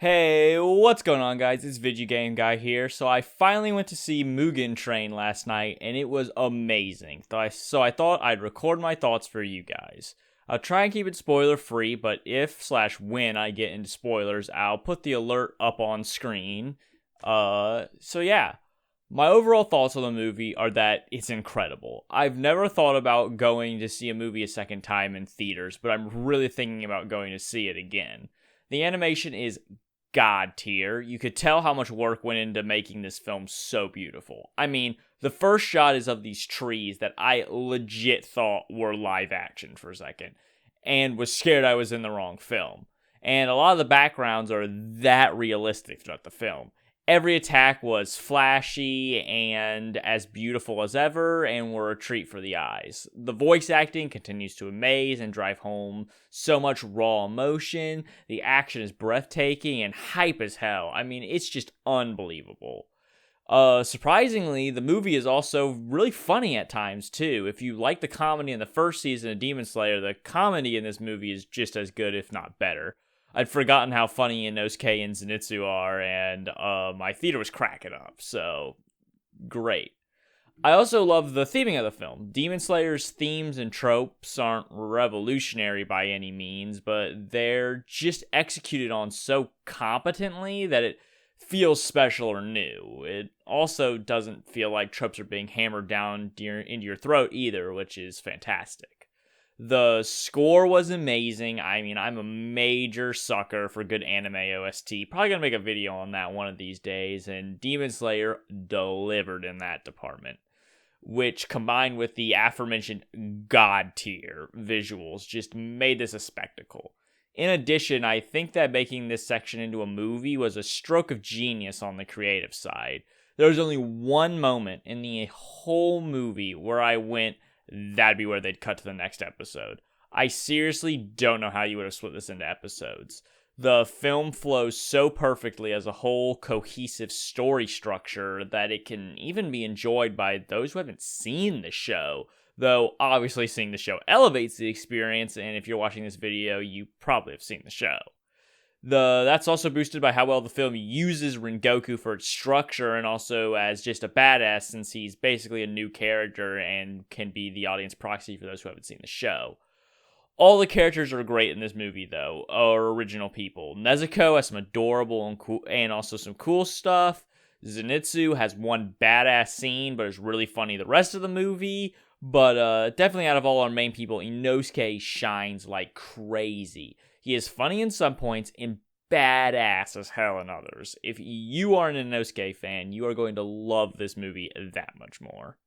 Hey, what's going on, guys? It's Vidjagameguy here. So I finally went to see Mugen Train last night, and it was amazing. So I thought I'd record my thoughts for you guys. I'll try and keep it spoiler free, but if/when I get into spoilers, I'll put the alert up on screen. So yeah. My overall thoughts on the movie are that it's incredible. I've never thought about going to see a movie a second time in theaters, but I'm really thinking about going to see it again. The animation is god tier. You could tell how much work went into making this film so beautiful. I mean, the first shot is of these trees that I legit thought were live action for a second, and was scared I was in the wrong film. And a lot of the backgrounds are that realistic throughout the film. Every attack was flashy and as beautiful as ever, and were a treat for the eyes. The voice acting continues to amaze and drive home so much raw emotion. The action is breathtaking and hype as hell. I mean, it's just unbelievable. Surprisingly, the movie is also really funny at times, too. If you like the comedy in the first season of Demon Slayer, the comedy in this movie is just as good, if not better. I'd forgotten how funny Inosuke and Zenitsu are, and my theater was cracking up, so great. I also love the theming of the film. Demon Slayer's themes and tropes aren't revolutionary by any means, but they're just executed on so competently that it feels special or new. It also doesn't feel like tropes are being hammered down into your throat either, which is fantastic. The score was amazing. I mean, I'm a major sucker for good anime OST. Probably gonna make a video on that one of these days, and Demon Slayer delivered in that department, which combined with the aforementioned god tier visuals just made this a spectacle. In addition, I think that making this section into a movie was a stroke of genius on the creative side. There was only one moment in the whole movie where I went, that'd be where they'd cut to the next episode. I seriously don't know how you would have split this into episodes. The film flows so perfectly as a whole cohesive story structure that it can even be enjoyed by those who haven't seen the show. Though, obviously, seeing the show elevates the experience, and if you're watching this video, you probably have seen the show. That's also boosted by how well the film uses Rengoku for its structure and also as just a badass, since he's basically a new character and can be the audience proxy for those who haven't seen the show. All the characters are great in this movie, though, are original people. Nezuko has some adorable and also some cool stuff. Zenitsu has one badass scene, but is really funny the rest of the movie. But definitely out of all our main people, Inosuke shines like crazy. He is funny in some points and badass as hell in others. If you are an Inosuke fan, you are going to love this movie that much more.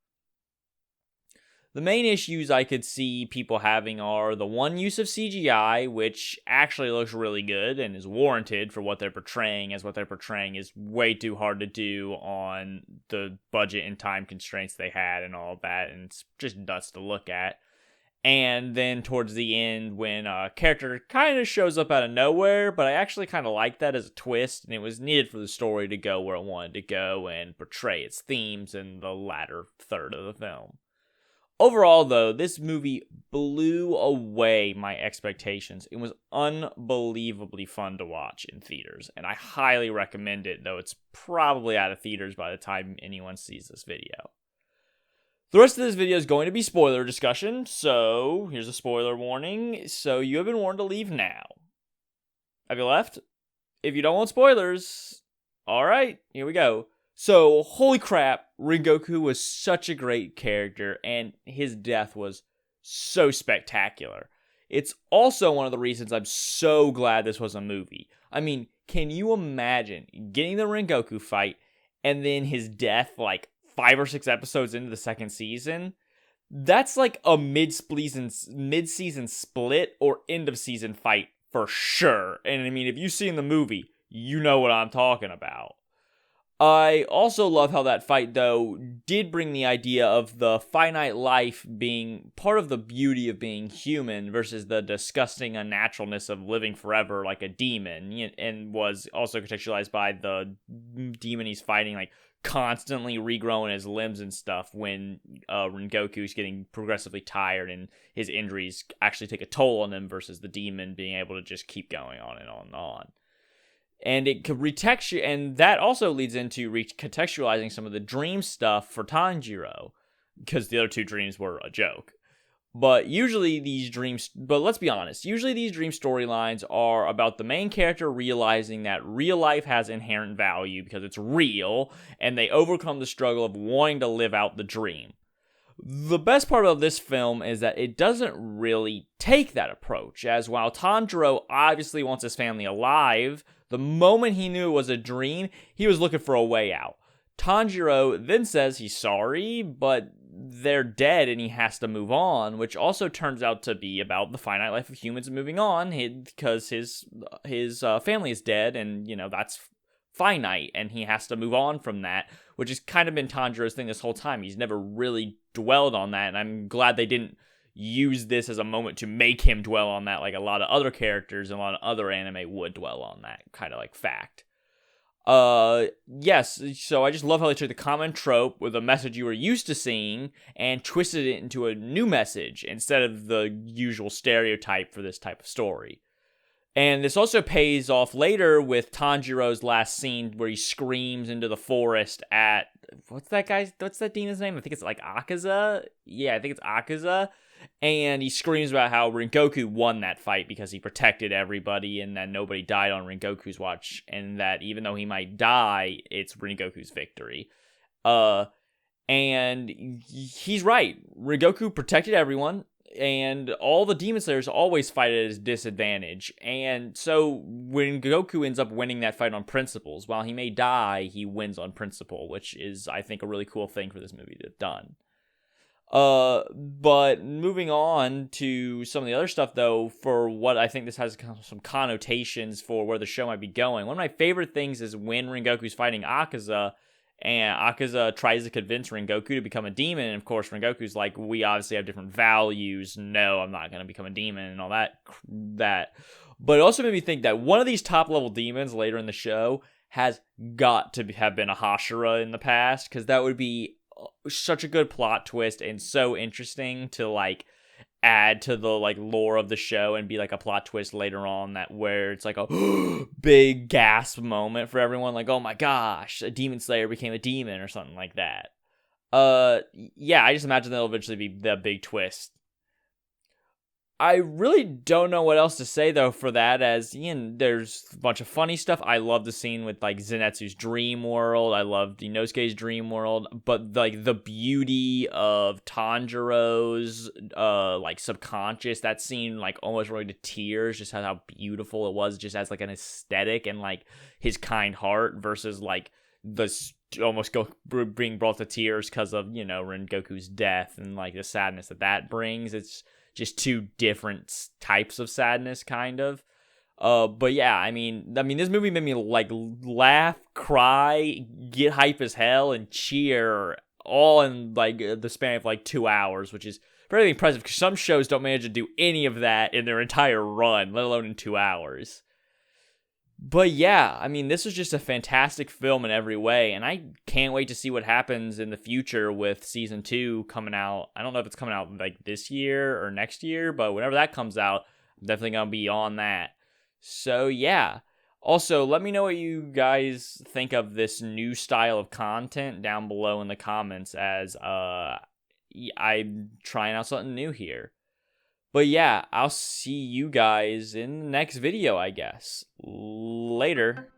The main issues I could see people having are the one use of CGI, which actually looks really good and is warranted for what they're portraying, as what they're portraying is way too hard to do on the budget and time constraints they had and all that, and it's just nuts to look at. And then towards the end, when a character kind of shows up out of nowhere, but I actually kind of like that as a twist, and it was needed for the story to go where it wanted to go and portray its themes in the latter third of the film. Overall, though, this movie blew away my expectations. It was unbelievably fun to watch in theaters, and I highly recommend it, though it's probably out of theaters by the time anyone sees this video. The rest of this video is going to be spoiler discussion, so here's a spoiler warning. So you have been warned to leave now. Have you left? If you don't want spoilers, alright, here we go. So, holy crap, Rengoku was such a great character, and his death was so spectacular. It's also one of the reasons I'm so glad this was a movie. I mean, can you imagine getting the Rengoku fight, and then his death, like, 5 or 6 episodes into the second season? That's like a mid-season split or end-of-season fight for sure. And I mean, if you've seen the movie, you know what I'm talking about. I also love how that fight, though, did bring the idea of the finite life being part of the beauty of being human versus the disgusting unnaturalness of living forever like a demon, and was also contextualized by the demon he's fighting, like, constantly regrowing his limbs and stuff when Rengoku's getting progressively tired and his injuries actually take a toll on him versus the demon being able to just keep going on and on and on. And it could retexture, and that also leads into recontextualizing some of the dream stuff for Tanjiro, because the other two dreams were a joke. But let's be honest, usually these dream storylines are about the main character realizing that real life has inherent value because it's real, and they overcome the struggle of wanting to live out the dream. The best part of this film is that it doesn't really take that approach, as while Tanjiro obviously wants his family alive, the moment he knew it was a dream, he was looking for a way out. Tanjiro then says he's sorry, but they're dead and he has to move on, which also turns out to be about the finite life of humans moving on, because his family is dead, and, that's finite, and he has to move on from that, which has kind of been Tanjiro's thing this whole time. He's never really dwelled on that, and I'm glad they didn't use this as a moment to make him dwell on that like a lot of other characters and a lot of other anime would dwell on that kind of like fact. Yes, so I just love how they took the common trope with a message you were used to seeing and twisted it into a new message instead of the usual stereotype for this type of story. And this also pays off later with Tanjiro's last scene where he screams into the forest at, what's that demon's name? I think it's like Akaza? Yeah, I think it's Akaza. And he screams about how Rengoku won that fight because he protected everybody and that nobody died on Rengoku's watch. And that even though he might die, it's Rengoku's victory. And he's right. Rengoku protected everyone. And all the Demon Slayers always fight at his disadvantage. And so when Goku ends up winning that fight on principles, while he may die, he wins on principle, which is, I think, a really cool thing for this movie to have done. But moving on to some of the other stuff, though, for what I think this has some connotations for where the show might be going. One of my favorite things is when Rengoku's fighting Akaza, and Akaza tries to convince Rengoku to become a demon, and of course Rengoku's like, we obviously have different values, no, I'm not going to become a demon, and all that. But it also made me think that one of these top-level demons later in the show has got to have been a Hashira in the past, because that would be such a good plot twist and so interesting to, like, add to the like lore of the show and be like a plot twist later on that where it's like a big gasp moment for everyone, like, oh my gosh, a demon slayer became a demon or something like that. Yeah, I just imagine that'll eventually be the big twist. I really don't know what else to say, though, for that, as, there's a bunch of funny stuff. I love the scene with, like, Zenitsu's dream world. I love Inosuke's dream world. But, like, the beauty of Tanjiro's, like, subconscious, that scene, like, almost really to tears, just how beautiful it was, just as, like, an aesthetic, and, like, his kind heart versus, like, almost being brought to tears because of, Rengoku's death and, like, the sadness that brings. It's just two different types of sadness, kind of. But yeah, I mean, this movie made me like laugh, cry, get hype as hell, and cheer all in like the span of like 2 hours, which is very impressive because some shows don't manage to do any of that in their entire run, let alone in 2 hours. But yeah, I mean, this is just a fantastic film in every way, and I can't wait to see what happens in the future with season 2 coming out. I don't know if it's coming out like this year or next year, but whenever that comes out, I'm definitely going to be on that. So yeah. Also, let me know what you guys think of this new style of content down below in the comments, as I'm trying out something new here. But yeah, I'll see you guys in the next video, I guess. Later.